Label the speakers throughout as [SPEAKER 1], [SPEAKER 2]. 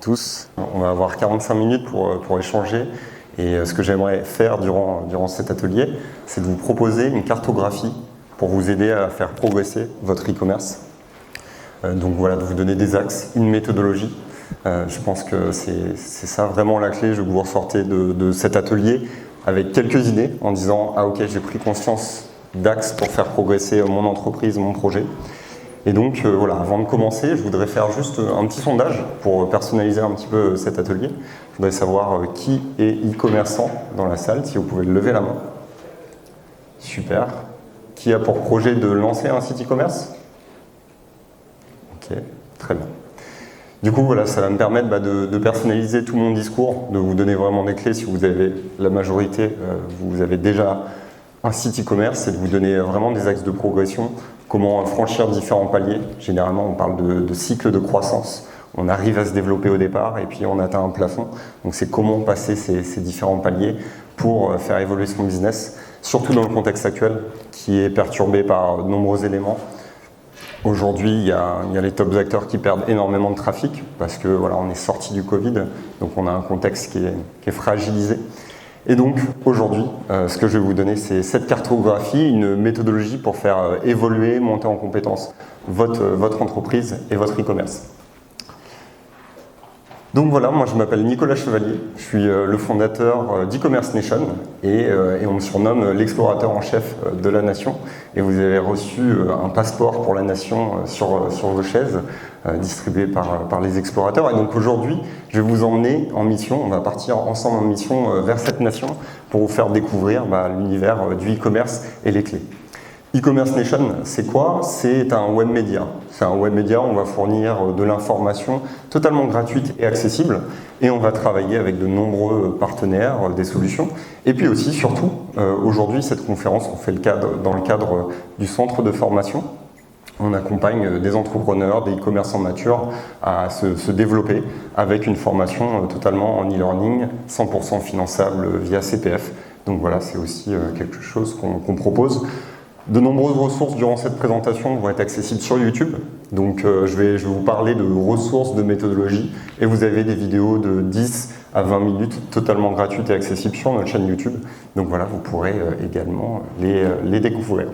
[SPEAKER 1] tous. On va avoir 45 minutes pour échanger. Et ce que j'aimerais faire durant cet atelier, c'est de vous proposer une cartographie pour vous aider à faire progresser votre e-commerce. Donc voilà, de vous donner des axes, une méthodologie. Je pense que c'est ça vraiment la clé. Je veux que vous ressortez de cet atelier avec quelques idées en disant « Ah ok, j'ai pris conscience d'axes pour faire progresser mon entreprise, mon projet ». Et donc voilà, avant de commencer, je voudrais faire juste un petit sondage pour personnaliser un petit peu cet atelier. Je voudrais savoir qui est e-commerçant dans la salle, si vous pouvez lever la main. Super. Qui a pour projet de lancer un site e-commerce? Ok, très bien. Du coup, voilà, ça va me permettre de personnaliser tout mon discours, de vous donner vraiment des clés si vous avez la majorité, vous avez déjà un site e-commerce, et de vous donner vraiment des axes de progression, comment franchir différents paliers. Généralement, on parle de cycle de croissance. On arrive à se développer au départ et puis on atteint un plafond. Donc c'est comment passer ces différents paliers pour faire évoluer son business, surtout dans le contexte actuel qui est perturbé par de nombreux éléments. Aujourd'hui, il y a les top acteurs qui perdent énormément de trafic parce que voilà, on est sorti du Covid, donc on a un contexte qui est fragilisé. Et donc aujourd'hui, ce que je vais vous donner, c'est cette cartographie, une méthodologie pour faire évoluer, monter en compétence votre entreprise et votre e-commerce. Donc voilà, moi je m'appelle Nicolas Chevalier, je suis le fondateur d'e-Commerce Nation et on me surnomme l'explorateur en chef de la nation. Et vous avez reçu un passeport pour la nation sur vos chaises, distribué par les explorateurs. Et donc aujourd'hui, je vais vous emmener en mission, on va partir ensemble en mission vers cette nation pour vous faire découvrir l'univers du e-commerce et les clés. E-Commerce Nation, c'est quoi? C'est un web média. C'est un web média, on va fournir de l'information totalement gratuite et accessible et on va travailler avec de nombreux partenaires, des solutions. Et puis aussi, surtout, aujourd'hui, cette conférence, on fait dans le cadre du centre de formation. On accompagne des entrepreneurs, des e-commerçants matures à se développer avec une formation totalement en e-learning, 100% finançable via CPF. Donc voilà, c'est aussi quelque chose qu'on propose. De nombreuses ressources durant cette présentation vont être accessibles sur YouTube. Donc je vais vous parler de ressources, de méthodologies et vous avez des vidéos de 10 à 20 minutes totalement gratuites et accessibles sur notre chaîne YouTube. Donc voilà, vous pourrez également les découvrir.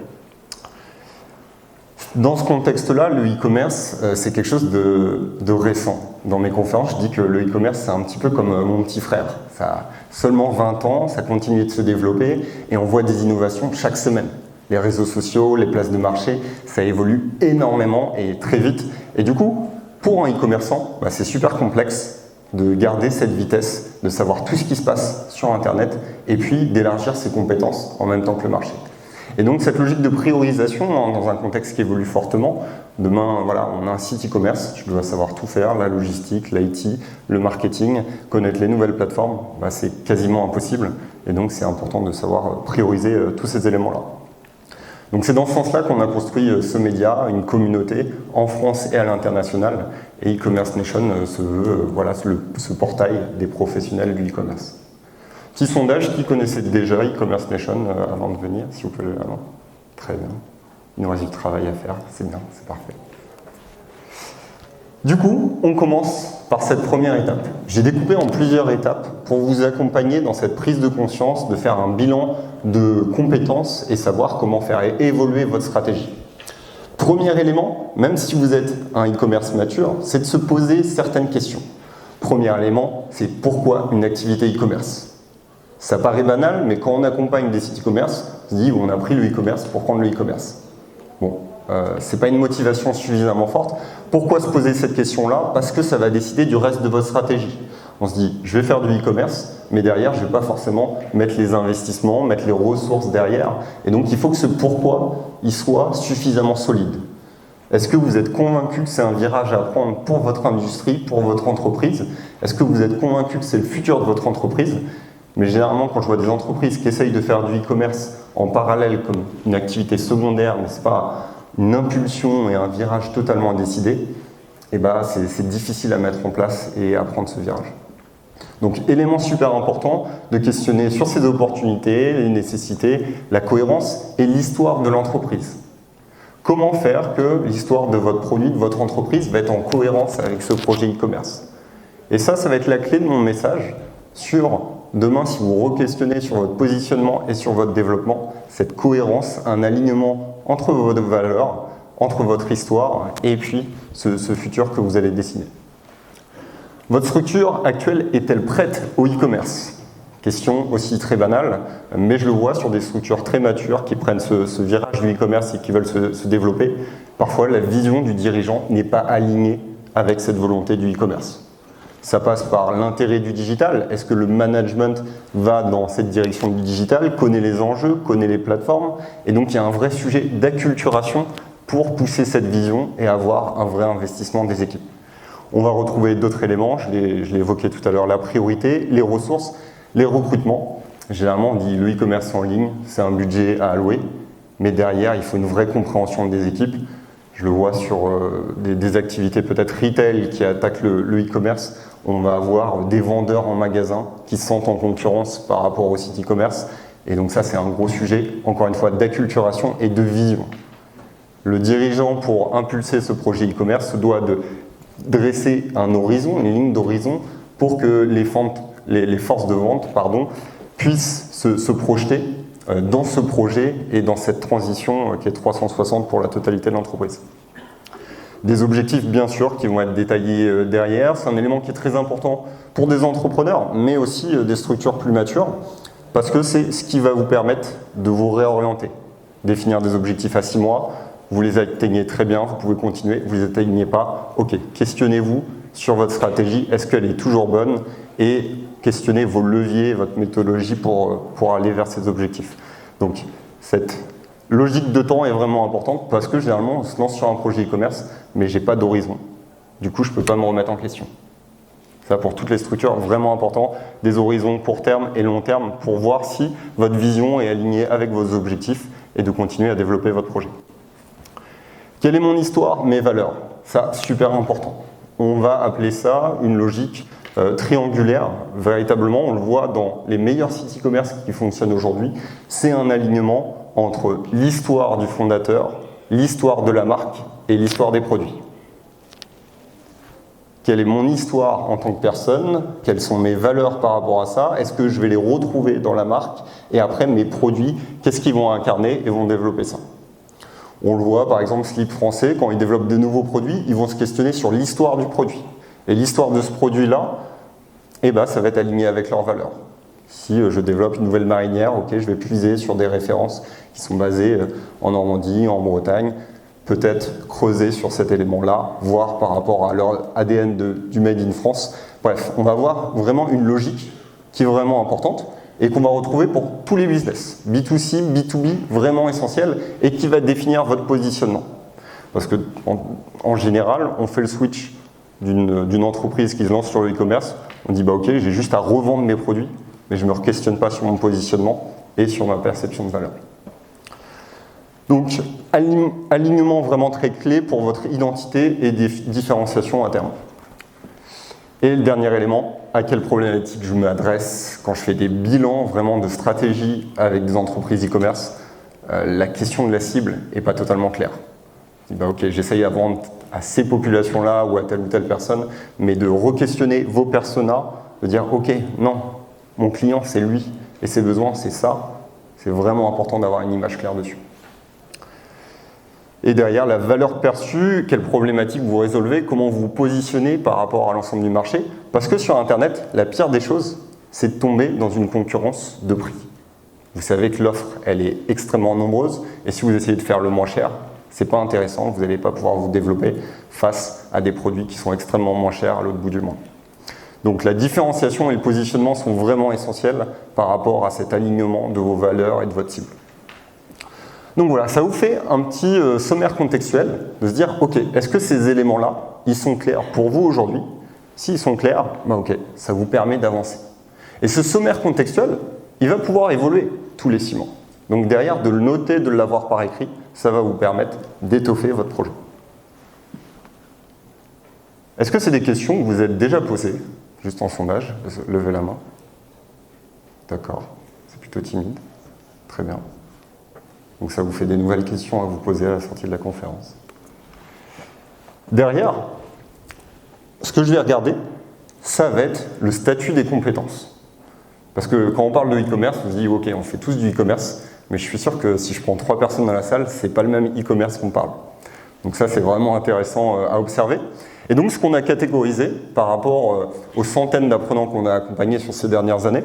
[SPEAKER 1] Dans ce contexte-là, le e-commerce, c'est quelque chose de récent. Dans mes conférences, je dis que le e-commerce, c'est un petit peu comme mon petit frère. Ça a seulement 20 ans, ça continue de se développer et on voit des innovations chaque semaine. Les réseaux sociaux, les places de marché, ça évolue énormément et très vite. Et du coup, pour un e-commerçant, c'est super complexe de garder cette vitesse, de savoir tout ce qui se passe sur Internet et puis d'élargir ses compétences en même temps que le marché. Et donc cette logique de priorisation dans un contexte qui évolue fortement, demain voilà, on a un site e-commerce, je dois savoir tout faire, la logistique, l'IT, le marketing, connaître les nouvelles plateformes, c'est quasiment impossible et donc c'est important de savoir prioriser tous ces éléments-là. Donc c'est dans ce sens-là qu'on a construit ce média, une communauté en France et à l'international. Et e-Commerce Nation se veut ce portail des professionnels du e-commerce. Petit sondage, qui connaissait déjà e-Commerce Nation avant de venir, si vous pouvez lever la main. Très bien. Il nous reste du travail à faire, c'est bien, c'est parfait. Du coup, on commence par cette première étape. J'ai découpé en plusieurs étapes pour vous accompagner dans cette prise de conscience, de faire un bilan de compétences et savoir comment faire évoluer votre stratégie. Premier élément, même si vous êtes un e-commerce mature, c'est de se poser certaines questions. Premier élément, c'est pourquoi une activité e-commerce? Ça paraît banal, mais quand on accompagne des sites e-commerce, on se dit on a pris le e-commerce pour prendre le e-commerce. Bon. C'est pas une motivation suffisamment forte. Pourquoi se poser cette question-là? Parce que ça va décider du reste de votre stratégie. On se dit, je vais faire du e-commerce, mais derrière, je vais pas forcément mettre les investissements, mettre les ressources derrière. Et donc, il faut que ce pourquoi, il soit suffisamment solide. Est-ce que vous êtes convaincu que c'est un virage à prendre pour votre industrie, pour votre entreprise? Est-ce que vous êtes convaincu que c'est le futur de votre entreprise? Mais généralement, quand je vois des entreprises qui essayent de faire du e-commerce en parallèle comme une activité secondaire, mais c'est pas une impulsion et un virage totalement décidé, c'est difficile à mettre en place et à prendre ce virage. Donc, élément super important de questionner sur ces opportunités, les nécessités, la cohérence et l'histoire de l'entreprise. Comment faire que l'histoire de votre produit, de votre entreprise va être en cohérence avec ce projet e-commerce? Et ça va être la clé de mon message sur demain, si vous re-questionnez sur votre positionnement et sur votre développement, cette cohérence, un alignement entre vos valeurs, entre votre histoire et puis ce futur que vous allez dessiner. Votre structure actuelle est-elle prête au e-commerce? Question aussi très banale, mais je le vois sur des structures très matures qui prennent ce virage du e-commerce et qui veulent se développer. Parfois, la vision du dirigeant n'est pas alignée avec cette volonté du e-commerce. Ça passe par l'intérêt du digital. Est-ce que le management va dans cette direction du digital, connaît les enjeux, connaît les plateformes? Et donc, il y a un vrai sujet d'acculturation pour pousser cette vision et avoir un vrai investissement des équipes. On va retrouver d'autres éléments, je l'ai évoqué tout à l'heure, la priorité, les ressources, les recrutements. Généralement, on dit le e-commerce en ligne, c'est un budget à allouer, mais derrière, il faut une vraie compréhension des équipes. Je le vois sur des activités peut-être retail qui attaquent le e-commerce. On va avoir des vendeurs en magasin qui se sentent en concurrence par rapport au site e-commerce. Et donc ça, c'est un gros sujet, encore une fois, d'acculturation et de vision. Le dirigeant, pour impulser ce projet e-commerce, doit dresser un horizon, une ligne d'horizon, pour que les forces de vente puissent se projeter dans ce projet et dans cette transition qui est 360 pour la totalité de l'entreprise. Des objectifs, bien sûr, qui vont être détaillés derrière. C'est un élément qui est très important pour des entrepreneurs, mais aussi des structures plus matures, parce que c'est ce qui va vous permettre de vous réorienter. Définir des objectifs à 6 mois, vous les atteignez très bien, vous pouvez continuer, vous ne les atteignez pas, ok, questionnez-vous sur votre stratégie, est-ce qu'elle est toujours bonne, et questionnez vos leviers, votre méthodologie pour aller vers ces objectifs. Donc, cette logique de temps est vraiment importante parce que généralement, on se lance sur un projet e-commerce, mais je n'ai pas d'horizon. Du coup, je ne peux pas me remettre en question. Ça, pour toutes les structures, vraiment important, des horizons court terme et long terme pour voir si votre vision est alignée avec vos objectifs et de continuer à développer votre projet. Quelle est mon histoire, mes valeurs? Ça, super important. On va appeler ça une logique triangulaire. Véritablement, on le voit dans les meilleurs sites e-commerce qui fonctionnent aujourd'hui. C'est un alignement entre l'histoire du fondateur, l'histoire de la marque et l'histoire des produits. Quelle est mon histoire en tant que personne? Quelles sont mes valeurs par rapport à ça? Est-ce que je vais les retrouver dans la marque? Et après, mes produits, qu'est-ce qu'ils vont incarner et vont développer ça? On le voit, par exemple, Slip Français, quand ils développent de nouveaux produits, ils vont se questionner sur l'histoire du produit. Et l'histoire de ce produit-là, ça va être aligné avec leurs valeurs. Si je développe une nouvelle marinière, ok, je vais puiser sur des références qui sont basées en Normandie, en Bretagne, peut-être creuser sur cet élément-là, voir par rapport à leur ADN du Made in France. Bref, on va voir vraiment une logique qui est vraiment importante et qu'on va retrouver pour tous les business, B2C, B2B, vraiment essentiel, et qui va définir votre positionnement. Parce que en général, on fait le switch d'une entreprise qui se lance sur le e-commerce, on dit ok, j'ai juste à revendre mes produits, mais je ne me questionne pas sur mon positionnement et sur ma perception de valeur. Donc, alignement vraiment très clé pour votre identité et différenciation à terme. Et le dernier élément, à quelle problématique je m'adresse quand je fais des bilans vraiment de stratégie avec des entreprises e-commerce, la question de la cible n'est pas totalement claire. Je dis, ok, j'essaye à vendre à ces populations-là ou à telle ou telle personne, mais de re-questionner vos personas, de dire ok, non, mon client c'est lui et ses besoins c'est ça, c'est vraiment important d'avoir une image claire dessus. Et derrière, la valeur perçue, quelle problématique vous résolvez, comment vous vous positionnez par rapport à l'ensemble du marché. Parce que sur Internet, la pire des choses, c'est de tomber dans une concurrence de prix. Vous savez que l'offre, elle est extrêmement nombreuse, et si vous essayez de faire le moins cher, c'est pas intéressant, vous n'allez pas pouvoir vous développer face à des produits qui sont extrêmement moins chers à l'autre bout du monde. Donc la différenciation et le positionnement sont vraiment essentiels par rapport à cet alignement de vos valeurs et de votre cible. Donc voilà, ça vous fait un petit sommaire contextuel de se dire, ok, est-ce que ces éléments-là, ils sont clairs pour vous aujourd'hui? S'ils sont clairs, ok, ça vous permet d'avancer. Et ce sommaire contextuel, il va pouvoir évoluer tous les 6 mois. Donc derrière, de le noter, de l'avoir par écrit, ça va vous permettre d'étoffer votre projet. Est-ce que c'est des questions que vous êtes déjà posées, juste en sondage? Levez la main. D'accord, c'est plutôt timide. Très bien. Donc ça vous fait des nouvelles questions à vous poser à la sortie de la conférence. Derrière, ce que je vais regarder, ça va être le statut des compétences. Parce que quand on parle de e-commerce, on se dit ok, on fait tous du e-commerce, mais je suis sûr que si je prends 3 personnes dans la salle, c'est pas le même e-commerce qu'on parle. Donc ça, c'est vraiment intéressant à observer. Et donc, ce qu'on a catégorisé par rapport aux centaines d'apprenants qu'on a accompagnés sur ces dernières années,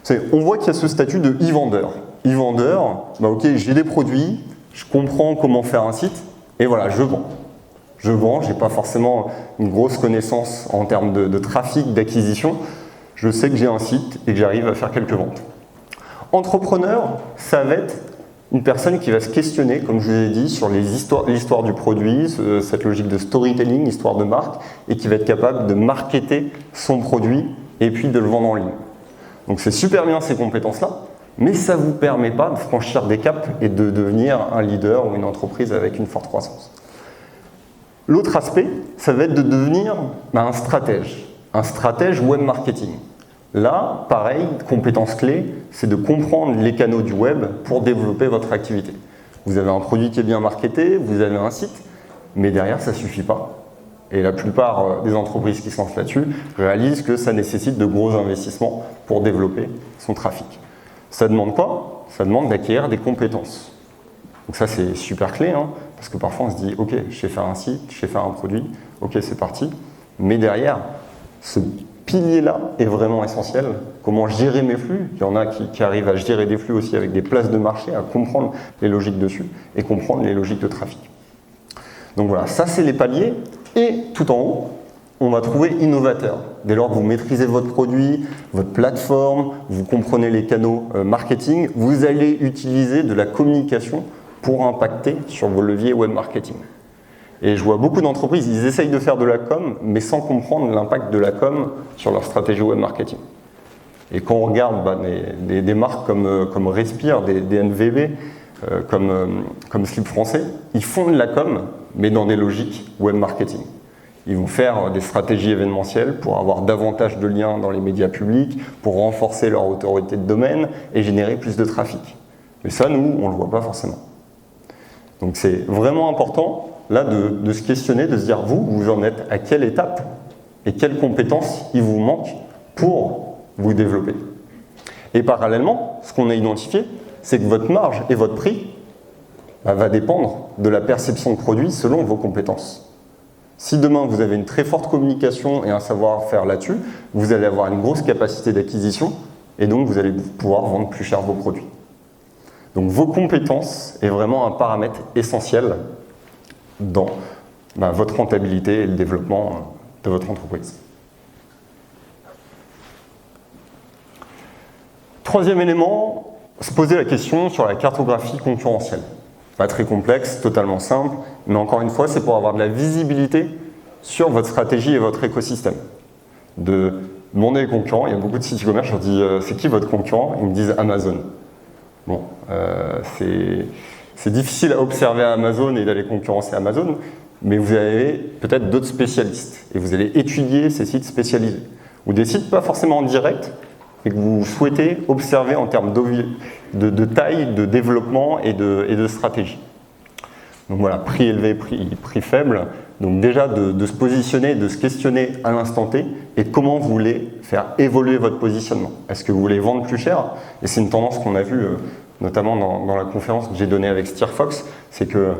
[SPEAKER 1] c'est on voit qu'il y a ce statut de e-vendeur. E-vendeur, bah ok, j'ai des produits, je comprends comment faire un site, et voilà, je vends. Je vends, je n'ai pas forcément une grosse connaissance en termes de trafic, d'acquisition. Je sais que j'ai un site et que j'arrive à faire quelques ventes. Entrepreneur, ça va être une personne qui va se questionner, comme je vous ai dit, sur l'histoire du produit, cette logique de storytelling, histoire de marque, et qui va être capable de marketer son produit et puis de le vendre en ligne. Donc c'est super bien ces compétences-là, mais ça ne vous permet pas de franchir des caps et de devenir un leader ou une entreprise avec une forte croissance. L'autre aspect, ça va être de devenir un stratège web marketing. Là, pareil, compétence clé, c'est de comprendre les canaux du web pour développer votre activité. Vous avez un produit qui est bien marketé, vous avez un site, mais derrière, ça ne suffit pas. Et la plupart des entreprises qui se lancent là-dessus réalisent que ça nécessite de gros investissements pour développer son trafic. Ça demande quoi? Ça demande d'acquérir des compétences. Donc ça, c'est super clé, hein, parce que parfois on se dit, ok, je sais faire un site, je sais faire un produit, ok, c'est parti. Mais derrière, ce pilier-là est vraiment essentiel. Comment gérer mes flux? Il y en a qui arrivent à gérer des flux aussi avec des places de marché, à comprendre les logiques dessus et comprendre les logiques de trafic. Donc voilà, ça c'est les paliers. Et tout en haut, on va trouver innovateur. Dès lors que vous maîtrisez votre produit, votre plateforme, vous comprenez les canaux marketing, vous allez utiliser de la communication pour impacter sur vos leviers web marketing. Et je vois beaucoup d'entreprises, ils essayent de faire de la com, mais sans comprendre l'impact de la com sur leur stratégie web marketing. Et quand on regarde des marques comme Respire, des NVB, comme Slip Français, ils font de la com, mais dans des logiques web marketing. Ils vont faire des stratégies événementielles pour avoir davantage de liens dans les médias publics, pour renforcer leur autorité de domaine et générer plus de trafic. Mais ça, nous, on ne le voit pas forcément. Donc c'est vraiment important là de se questionner, de se dire vous en êtes à quelle étape et quelles compétences il vous manque pour vous développer. Et parallèlement, ce qu'on a identifié, c'est que votre marge et votre prix va dépendre de la perception de produit selon vos compétences. Si demain vous avez une très forte communication et un savoir-faire là-dessus, vous allez avoir une grosse capacité d'acquisition et donc vous allez pouvoir vendre plus cher vos produits. Donc vos compétences est vraiment un paramètre essentiel dans votre rentabilité et le développement de votre entreprise. Troisième élément, se poser la question sur la cartographie concurrentielle. Pas très complexe, totalement simple, mais encore une fois, c'est pour avoir de la visibilité sur votre stratégie et votre écosystème. De demander aux concurrents, il y a beaucoup de sites e-commerce, je leur dis c'est qui votre concurrent? Ils me disent Amazon. Bon, c'est difficile à observer à Amazon et d'aller concurrencer Amazon, mais vous avez peut-être d'autres spécialistes et vous allez étudier ces sites spécialisés ou des sites pas forcément en direct, mais que vous souhaitez observer en termes de taille, de développement et de stratégie. Donc voilà, prix élevé, prix faible. Donc déjà de se positionner, de se questionner à l'instant T et comment vous voulez faire évoluer votre positionnement. Est-ce que vous voulez vendre plus cher? Et c'est une tendance qu'on a vue notamment dans la conférence que j'ai donnée avec Steerfox, c'est que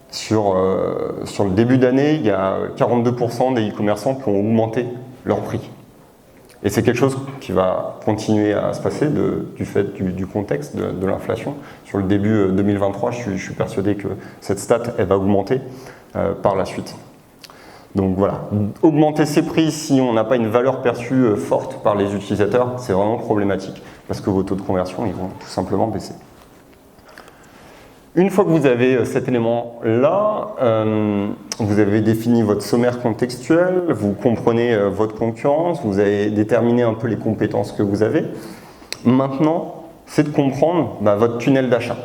[SPEAKER 1] sur le début d'année, il y a 42% des e-commerçants qui ont augmenté leur prix. Et c'est quelque chose qui va continuer à se passer du fait du contexte de l'inflation. Sur le début 2023, je suis persuadé que cette stat, elle va augmenter par la suite. Donc voilà, augmenter ses prix si on n'a pas une valeur perçue forte par les utilisateurs, c'est vraiment problématique parce que vos taux de conversion, ils vont tout simplement baisser. Une fois que vous avez cet élément-là, vous avez défini votre sommaire contextuel, vous comprenez votre concurrence, vous avez déterminé un peu les compétences que vous avez. Maintenant, c'est de comprendre votre tunnel d'achat.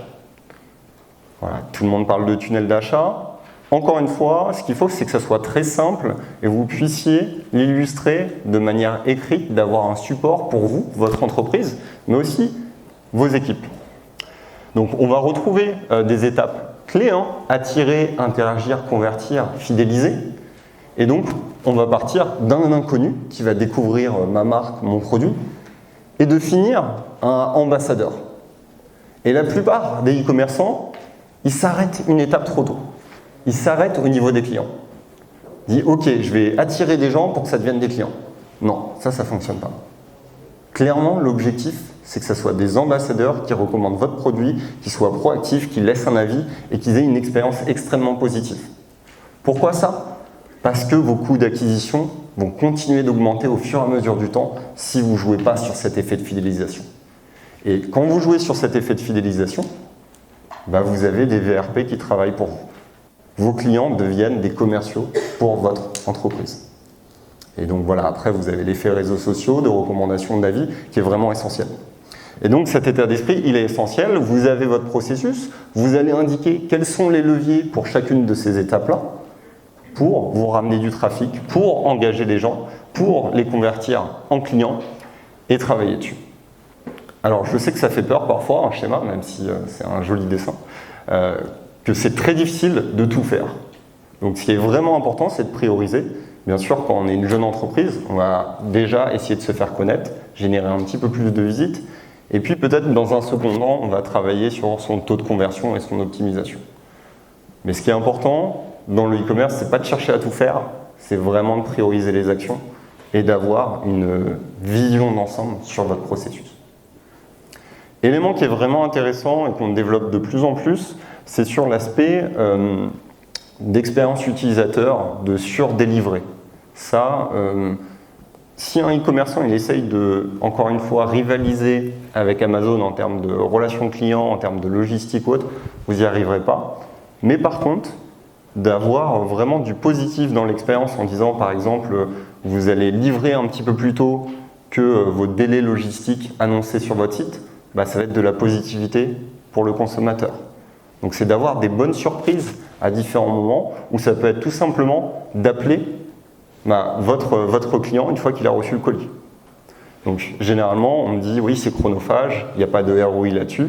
[SPEAKER 1] Voilà, tout le monde parle de tunnel d'achat. Encore une fois, ce qu'il faut, c'est que ça soit très simple et vous puissiez l'illustrer de manière écrite, d'avoir un support pour vous, votre entreprise, mais aussi vos équipes. Donc on va retrouver des étapes clés, attirer, interagir, convertir, fidéliser. Et donc on va partir d'un inconnu qui va découvrir ma marque, mon produit, et de finir un ambassadeur. Et la plupart des e-commerçants, ils s'arrêtent une étape trop tôt. Ils s'arrêtent au niveau des clients. Ils disent, ok, je vais attirer des gens pour que ça devienne des clients. Non, ça ne fonctionne pas. Clairement, l'objectif, c'est que ce soit des ambassadeurs qui recommandent votre produit, qui soient proactifs, qui laissent un avis et qui aient une expérience extrêmement positive. Pourquoi ça? Parce que vos coûts d'acquisition vont continuer d'augmenter au fur et à mesure du temps si vous ne jouez pas sur cet effet de fidélisation. Et quand vous jouez sur cet effet de fidélisation, vous avez des VRP qui travaillent pour vous. Vos clients deviennent des commerciaux pour votre entreprise. Et donc voilà, après vous avez l'effet réseaux sociaux, de recommandation d'avis qui est vraiment essentiel. Et donc cet état d'esprit, il est essentiel. Vous avez votre processus, vous allez indiquer quels sont les leviers pour chacune de ces étapes-là, pour vous ramener du trafic, pour engager les gens, pour les convertir en clients et travailler dessus. Alors je sais que ça fait peur parfois, un schéma, même si c'est un joli dessin, que c'est très difficile de tout faire. Donc ce qui est vraiment important, c'est de prioriser. Bien sûr, quand on est une jeune entreprise, on va déjà essayer de se faire connaître, générer un petit peu plus de visites, et puis peut-être dans un second temps, on va travailler sur son taux de conversion et son optimisation. Mais ce qui est important dans le e-commerce, c'est pas de chercher à tout faire, c'est vraiment de prioriser les actions et d'avoir une vision d'ensemble sur votre processus. Élément qui est vraiment intéressant et qu'on développe de plus en plus, c'est sur l'aspect d'expérience utilisateur, de surdélivrer. Ça, si un e-commerçant il essaye de, encore une fois, rivaliser avec Amazon en termes de relations clients, en termes de logistique ou autre, vous n'y arriverez pas. Mais par contre, d'avoir vraiment du positif dans l'expérience en disant, par exemple, vous allez livrer un petit peu plus tôt que vos délais logistiques annoncés sur votre site, ça va être de la positivité pour le consommateur. Donc c'est d'avoir des bonnes surprises à différents moments où ça peut être tout simplement d'appeler votre client une fois qu'il a reçu le colis. Donc généralement on me dit oui c'est chronophage, il n'y a pas de ROI là-dessus,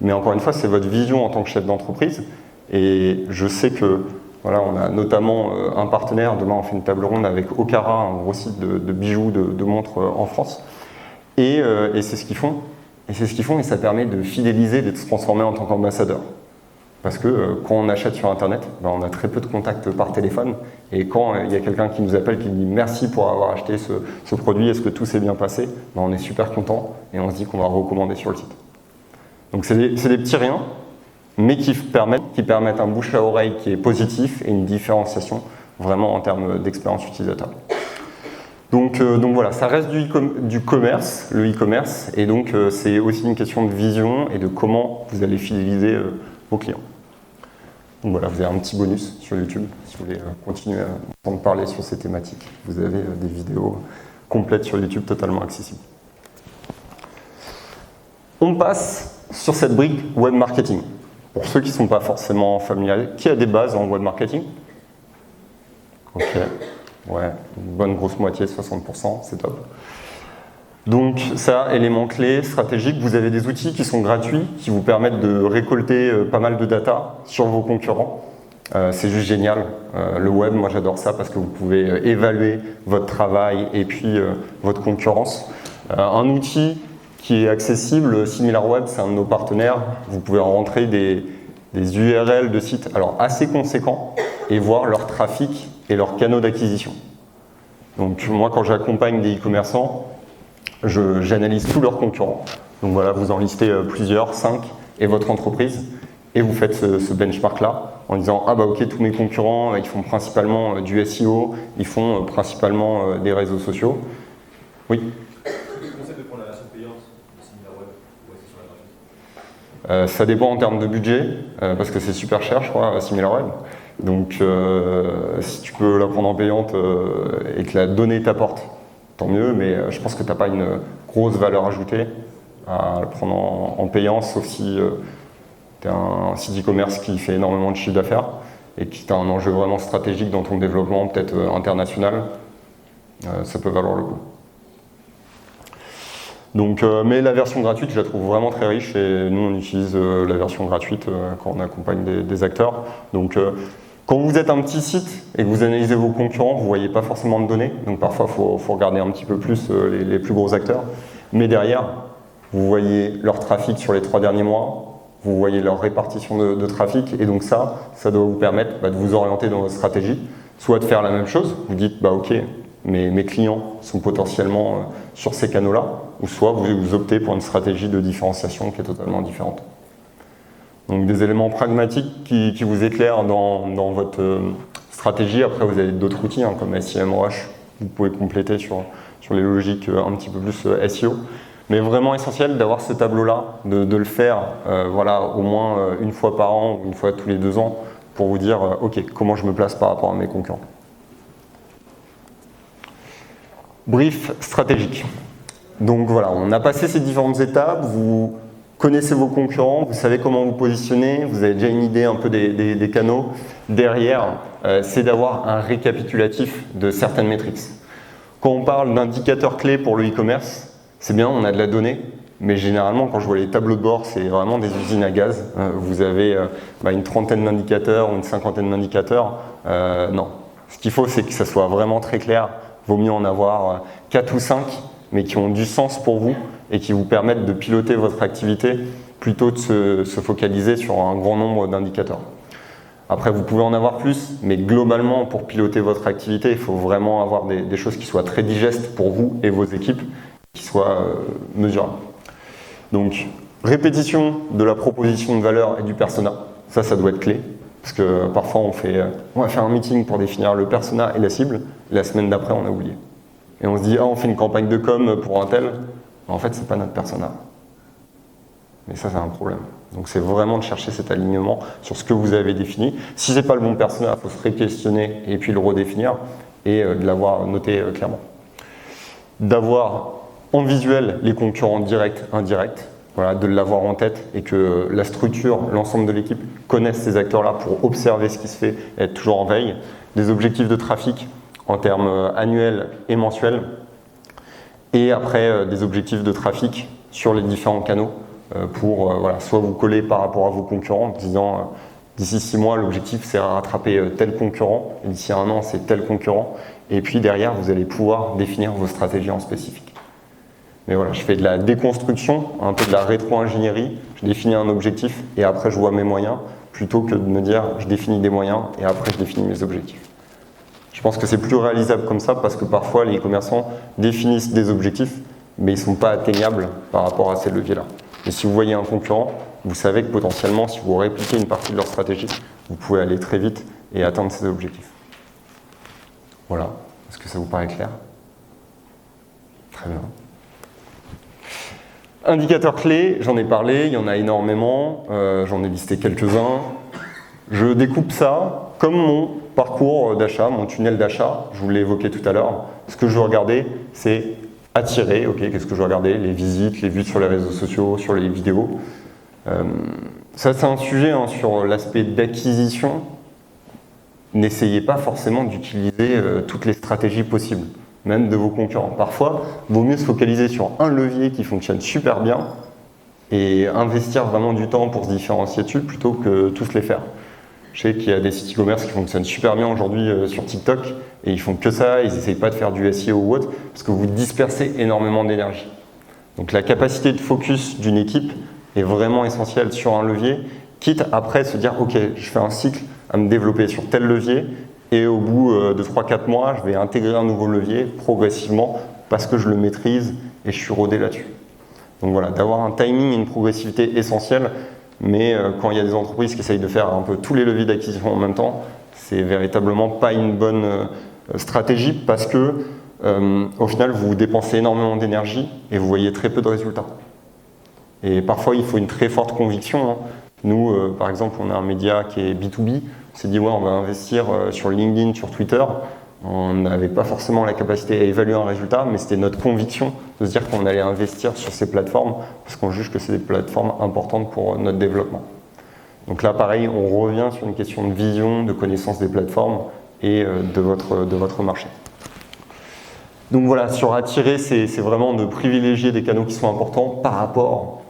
[SPEAKER 1] mais encore une fois c'est votre vision en tant que chef d'entreprise et je sais que voilà, on a notamment un partenaire, demain on fait une table ronde avec Okara, un gros site de bijoux, de montres en France et c'est ce qu'ils font. Et c'est ce qu'ils font et ça permet de fidéliser, de se transformer en tant qu'ambassadeur. Parce que quand on achète sur Internet, on a très peu de contacts par téléphone. Et quand il y a quelqu'un qui nous appelle, qui nous dit merci pour avoir acheté ce produit, est-ce que tout s'est bien passé, on est super content et on se dit qu'on va recommander sur le site. Donc c'est des petits riens, mais qui permettent un bouche à oreille qui est positif et une différenciation vraiment en termes d'expérience utilisateur. Donc voilà, ça reste du commerce, le e-commerce, et donc c'est aussi une question de vision et de comment vous allez fidéliser vos clients. Donc voilà, vous avez un petit bonus sur YouTube, si vous voulez continuer à entendre parler sur ces thématiques. Vous avez des vidéos complètes sur YouTube totalement accessibles. On passe sur cette brique web marketing. Pour ceux qui ne sont pas forcément familiers, qui a des bases en web marketing? Ok. Ouais, une bonne grosse moitié, 60%, c'est top. Donc ça, élément clé, stratégique, vous avez des outils qui sont gratuits, qui vous permettent de récolter pas mal de data sur vos concurrents. C'est juste génial. Le web, moi j'adore ça parce que vous pouvez évaluer votre travail et puis votre concurrence. Un outil qui est accessible, SimilarWeb, c'est un de nos partenaires. Vous pouvez rentrer des URL de sites alors assez conséquents et voir leur trafic et leurs canaux d'acquisition. Donc moi quand j'accompagne des e-commerçants, j'analyse tous leurs concurrents. Donc voilà, vous en listez plusieurs, 5, et votre entreprise, et vous faites ce benchmark-là en disant ah bah ok, tous mes concurrents ils font principalement du SEO, ils font principalement des réseaux sociaux. Oui.
[SPEAKER 2] Le concept de prendre la version payante de SimilarWeb ou est-ce sur la gratuite?
[SPEAKER 1] Ça dépend en termes de budget, parce que c'est super cher, je crois, SimilarWeb. Donc, si tu peux la prendre en payante et que la donnée t'apporte, tant mieux, mais je pense que tu n'as pas une grosse valeur ajoutée à la prendre en payant, sauf si tu es un site e-commerce qui fait énormément de chiffre d'affaires et qui a un enjeu vraiment stratégique dans ton développement, peut-être international, ça peut valoir le coup. Donc, mais la version gratuite, je la trouve vraiment très riche et nous on utilise la version gratuite quand on accompagne des acteurs. Donc, Quand vous êtes un petit site et que vous analysez vos concurrents, vous ne voyez pas forcément de données, donc parfois il faut regarder un petit peu plus les plus gros acteurs. Mais derrière, vous voyez leur trafic sur les 3 derniers mois, vous voyez leur répartition de trafic, et donc ça doit vous permettre de vous orienter dans votre stratégie, soit de faire la même chose, vous dites ok, mes clients sont potentiellement sur ces canaux-là, ou soit vous optez pour une stratégie de différenciation qui est totalement différente. Donc des éléments pragmatiques qui vous éclairent dans votre stratégie. Après, vous avez d'autres outils comme SEMrush, vous pouvez compléter sur les logiques un petit peu plus SEO. Mais vraiment essentiel d'avoir ce tableau-là, de le faire au moins une fois par an ou une fois tous les 2 ans pour vous dire ok, comment je me place par rapport à mes concurrents. Brief stratégique. Donc voilà, on a passé ces différentes étapes, vous connaissez vos concurrents, vous savez comment vous positionner, vous avez déjà une idée un peu des canaux. Derrière, c'est d'avoir un récapitulatif de certaines métriques. Quand on parle d'indicateurs clés pour le e-commerce, c'est bien, on a de la donnée, mais généralement, quand je vois les tableaux de bord, c'est vraiment des usines à gaz. Vous avez une trentaine d'indicateurs ou une cinquantaine d'indicateurs. Non. Ce qu'il faut, c'est que ça soit vraiment très clair. Vaut mieux en avoir 4 ou 5, mais qui ont du sens pour vous et qui vous permettent de piloter votre activité plutôt de se focaliser sur un grand nombre d'indicateurs. Après, vous pouvez en avoir plus, mais globalement, pour piloter votre activité, il faut vraiment avoir des choses qui soient très digestes pour vous et vos équipes, qui soient mesurables. Donc, répétition de la proposition de valeur et du persona, ça doit être clé. Parce que parfois, on va faire un meeting pour définir le persona et la cible, et la semaine d'après, on a oublié. Et on se dit, on fait une campagne de com pour un tel. En fait, ce n'est pas notre persona. Mais ça, c'est un problème. Donc, c'est vraiment de chercher cet alignement sur ce que vous avez défini. Si ce n'est pas le bon persona, il faut se réquestionner et puis le redéfinir et de l'avoir noté clairement. D'avoir en visuel les concurrents directs, indirects, de l'avoir en tête et que la structure, l'ensemble de l'équipe connaissent ces acteurs-là pour observer ce qui se fait et être toujours en veille. Des objectifs de trafic en termes annuels et mensuels. Et après, des objectifs de trafic sur les différents canaux pour soit vous coller par rapport à vos concurrents en disant d'ici 6 mois, l'objectif c'est rattraper tel concurrent, et d'ici 1 an, c'est tel concurrent. Et puis derrière, vous allez pouvoir définir vos stratégies en spécifique. Mais voilà, je fais de la déconstruction, un peu de la rétro-ingénierie, je définis un objectif et après je vois mes moyens, plutôt que de me dire je définis des moyens et après je définis mes objectifs. Je pense que c'est plus réalisable comme ça parce que parfois les e-commerçants définissent des objectifs, mais ils ne sont pas atteignables par rapport à ces leviers-là. Et si vous voyez un concurrent, vous savez que potentiellement, si vous répliquez une partie de leur stratégie, vous pouvez aller très vite et atteindre ces objectifs. Voilà, est-ce que ça vous paraît clair? Très bien. Indicateurs clés, j'en ai parlé, il y en a énormément, j'en ai listé quelques-uns. Je découpe ça comme mon parcours d'achat, mon tunnel d'achat, je vous l'ai évoqué tout à l'heure. Ce que je veux regarder, c'est attirer, qu'est-ce que je veux regarder? Les visites, les vues sur les réseaux sociaux, sur les vidéos. Ça, c'est un sujet sur l'aspect d'acquisition. N'essayez pas forcément d'utiliser toutes les stratégies possibles, même de vos concurrents. Parfois, il vaut mieux se focaliser sur un levier qui fonctionne super bien et investir vraiment du temps pour se différencier dessus plutôt que tous les faire. Je sais qu'il y a des sites e-commerce qui fonctionnent super bien aujourd'hui sur TikTok et ils font que ça, ils n'essayent pas de faire du SEO ou autre parce que vous dispersez énormément d'énergie. Donc la capacité de focus d'une équipe est vraiment essentielle sur un levier, quitte après se dire ok, je fais un cycle à me développer sur tel levier et au bout de 3-4 mois, je vais intégrer un nouveau levier progressivement parce que je le maîtrise et je suis rodé là-dessus. Donc voilà, d'avoir un timing et une progressivité essentielle. Mais quand il y a des entreprises qui essayent de faire un peu tous les leviers d'acquisition en même temps, c'est véritablement pas une bonne stratégie parce que au final vous dépensez énormément d'énergie et vous voyez très peu de résultats. Et parfois il faut une très forte conviction. Nous, par exemple, on a un média qui est B2B, on s'est dit ouais, on va investir sur LinkedIn, sur Twitter. On n'avait pas forcément la capacité à évaluer un résultat, mais c'était notre conviction de se dire qu'on allait investir sur ces plateformes parce qu'on juge que c'est des plateformes importantes pour notre développement. Donc là, pareil, on revient sur une question de vision, de connaissance des plateformes et de votre marché. Donc voilà, sur attirer, c'est vraiment de privilégier des canaux qui sont importants par rapport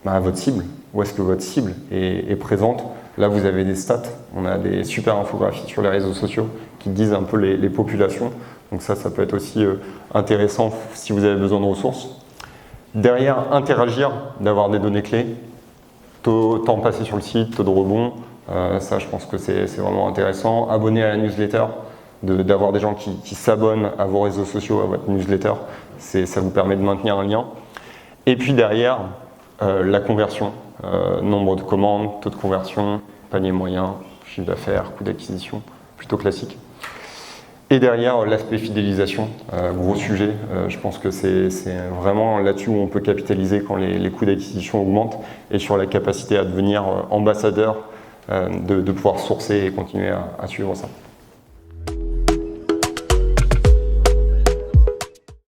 [SPEAKER 1] à votre cible. Où est-ce que votre cible est présente? Là, vous avez des stats. On a des super infographies sur les réseaux sociaux qui disent un peu les populations. Donc ça peut être aussi intéressant si vous avez besoin de ressources. Derrière, interagir, d'avoir des données clés. Temps passé sur le site, taux de rebond. Ça, je pense que c'est vraiment intéressant. Abonner à la newsletter, d'avoir des gens qui s'abonnent à vos réseaux sociaux, à votre newsletter. Ça vous permet de maintenir un lien. Et puis derrière, la conversion. Nombre de commandes, taux de conversion, panier moyen, chiffre d'affaires, coût d'acquisition, plutôt classique. Et derrière, l'aspect fidélisation, gros sujet. Je pense que c'est vraiment là-dessus où on peut capitaliser quand les coûts d'acquisition augmentent et sur la capacité à devenir ambassadeur, de pouvoir sourcer et continuer à suivre ça.